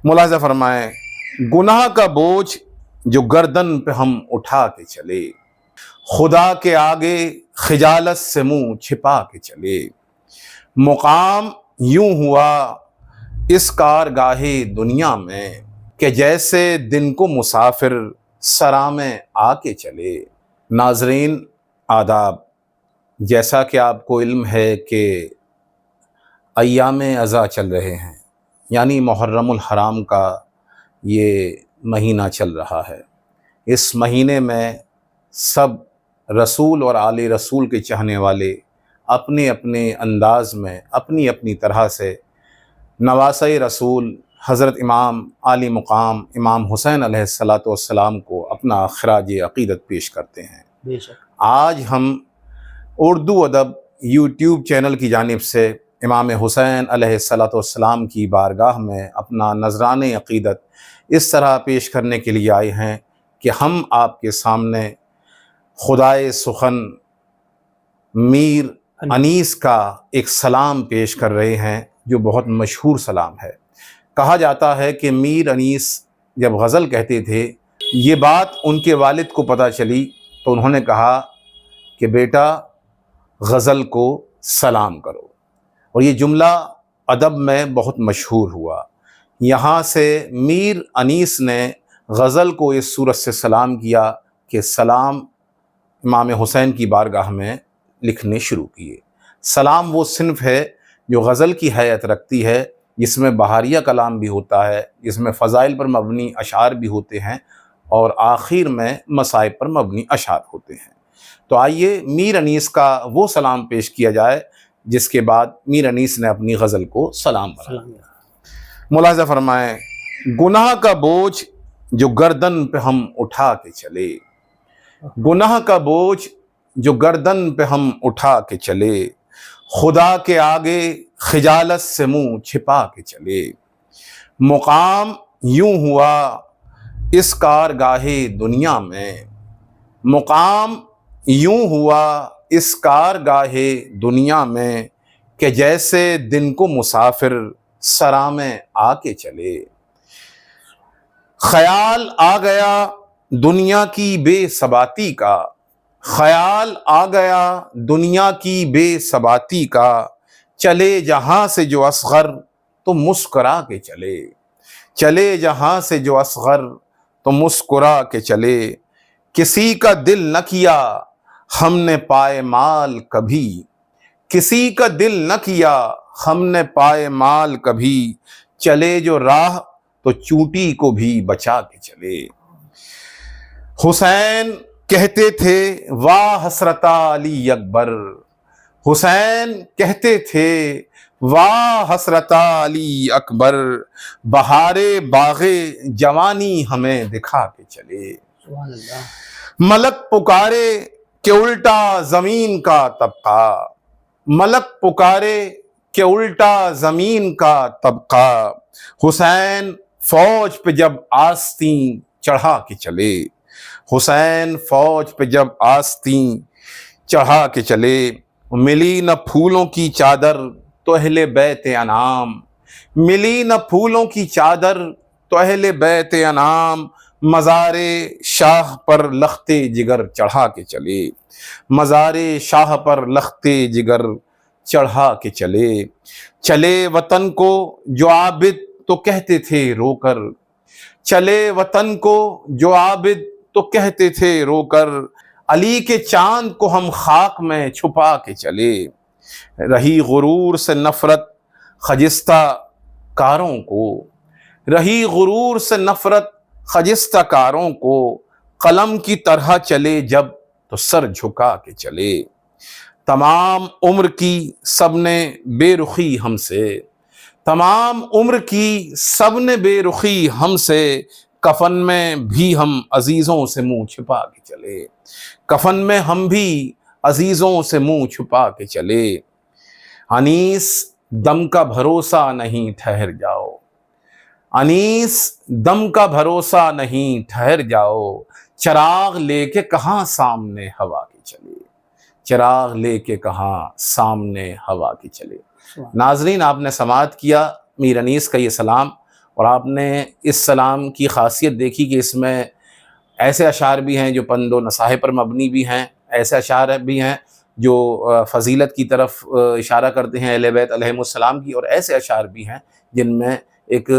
ملاحظہ فرمائیں، گناہ کا بوجھ جو گردن پہ ہم اٹھا کے چلے، خدا کے آگے خجالت سے منہ چھپا کے چلے، مقام یوں ہوا اس کارگاہ دنیا میں کہ جیسے دن کو مسافر سرامے آ کے چلے۔ ناظرین آداب، جیسا کہ آپ کو علم ہے کہ ایام اذا چل رہے ہیں، یعنی محرم الحرام کا یہ مہینہ چل رہا ہے۔ اس مہینے میں سب رسول اور آل رسول کے چاہنے والے اپنے اپنے انداز میں اپنی اپنی طرح سے نواسۂ رسول حضرت امام عالی مقام امام حسین علیہ السلام کو اپنا خراج عقیدت پیش کرتے ہیں۔ بے شک آج ہم اردو ادب یوٹیوب چینل کی جانب سے امام حسین علیہ السلام کی بارگاہ میں اپنا نذران عقیدت اس طرح پیش کرنے کے لیے آئے ہیں کہ ہم آپ کے سامنے خدائے سخن میر انیس کا ایک سلام پیش کر رہے ہیں جو بہت مشہور سلام ہے۔ کہا جاتا ہے کہ میر انیس جب غزل کہتے تھے، یہ بات ان کے والد کو پتہ چلی تو انہوں نے کہا کہ بیٹا غزل کو سلام کرو، اور یہ جملہ ادب میں بہت مشہور ہوا۔ یہاں سے میر انیس نے غزل کو اس صورت سے سلام کیا کہ سلام امام حسین کی بارگاہ میں لکھنے شروع کیے۔ سلام وہ صنف ہے جو غزل کی حیت رکھتی ہے، جس میں بہاریہ کلام بھی ہوتا ہے، جس میں فضائل پر مبنی اشعار بھی ہوتے ہیں، اور آخر میں مصائب پر مبنی اشعار ہوتے ہیں۔ تو آئیے میر انیس کا وہ سلام پیش کیا جائے جس کے بعد میر انیس نے اپنی غزل کو سلام بنا دیا۔ ملاحظہ فرمائیں، گناہ کا بوجھ جو گردن پہ ہم اٹھا کے چلے، گناہ کا بوجھ جو گردن پہ ہم اٹھا کے چلے، خدا کے آگے خجالت سے منہ چھپا کے چلے، مقام یوں ہوا اس کارگاہ دنیا میں، مقام یوں ہوا اس کارگاہ دنیا میں کہ جیسے دن کو مسافر سرامے آ کے چلے، خیال آ گیا دنیا کی بے ثباتی کا، خیال آ گیا دنیا کی بے ثباتی کا، چلے جہاں سے جو اصغر تو مسکرا کے چلے، چلے جہاں سے جو اصغر تو مسکرا کے چلے، کسی کا دل نہ کیا ہم نے پائے مال کبھی، کسی کا دل نہ کیا ہم نے پائے مال کبھی، چلے جو راہ تو چوٹی کو بھی بچا کے چلے۔ حسین کہتے تھے واہ حسرتا علی اکبر، حسین کہتے تھے واہ حسرتا علی اکبر، بہارے باغ جوانی ہمیں دکھا کے چلے، سبحان اللہ۔ ملک پکارے کہ الٹا زمین کا طبقہ، ملک پکارے کہ الٹا زمین کا طبقہ، حسین فوج پہ جب آستین چڑھا کے چلے، حسین فوج پہ جب آستین چڑھا کے چلے، ملی نہ پھولوں کی چادر تو اہل بیت انعام، ملی نہ پھولوں کی چادر تو اہل بیت انعام، مزار شاہ پر لخت جگر چڑھا کے چلے، مزار شاہ پر لخت جگر چڑھا کے چلے، چلے وطن کو جو عابد تو کہتے تھے رو کر، چلے وطن کو جو عابد تو کہتے تھے رو کر، علی کے چاند کو ہم خاک میں چھپا کے چلے، رہی غرور سے نفرت خجستہ کاروں کو، رہی غرور سے نفرت خجستہ کاروں کو، قلم کی طرح چلے جب تو سر جھکا کے چلے، تمام عمر کی سب نے بے رخی ہم سے، تمام عمر کی سب نے بے رخی ہم سے، کفن میں بھی ہم عزیزوں سے منہ چھپا کے چلے، کفن میں ہم بھی عزیزوں سے منہ چھپا کے چلے، انیس دم کا بھروسہ نہیں ٹھہر جاؤ، انیس دم کا بھروسہ نہیں ٹھہر جاؤ، چراغ لے کے کہاں سامنے ہوا کے چلے، چراغ لے کے کہاں سامنے ہوا کے چلے۔ ناظرین، آپ نے سماعت کیا میر انیس کا یہ سلام، اور آپ نے اس سلام کی خاصیت دیکھی کہ اس میں ایسے اشعار بھی ہیں جو پند و نصاحہ پر مبنی بھی ہیں، ایسے اشعار بھی ہیں جو فضیلت کی طرف اشارہ کرتے ہیں اہل بیت علیہم السلام کی، اور ایسے اشعار بھی ہیں جن میں ایک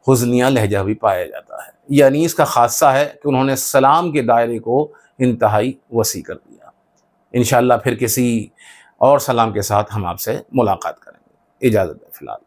حزنیہ لہجہ بھی پایا جاتا ہے۔ یہ انیس کا خاصہ ہے کہ انہوں نے سلام کے دائرے کو انتہائی وسیع کر دیا۔ انشاءاللہ پھر کسی اور سلام کے ساتھ ہم آپ سے ملاقات کریں گے۔ اجازت ہے فی الحال۔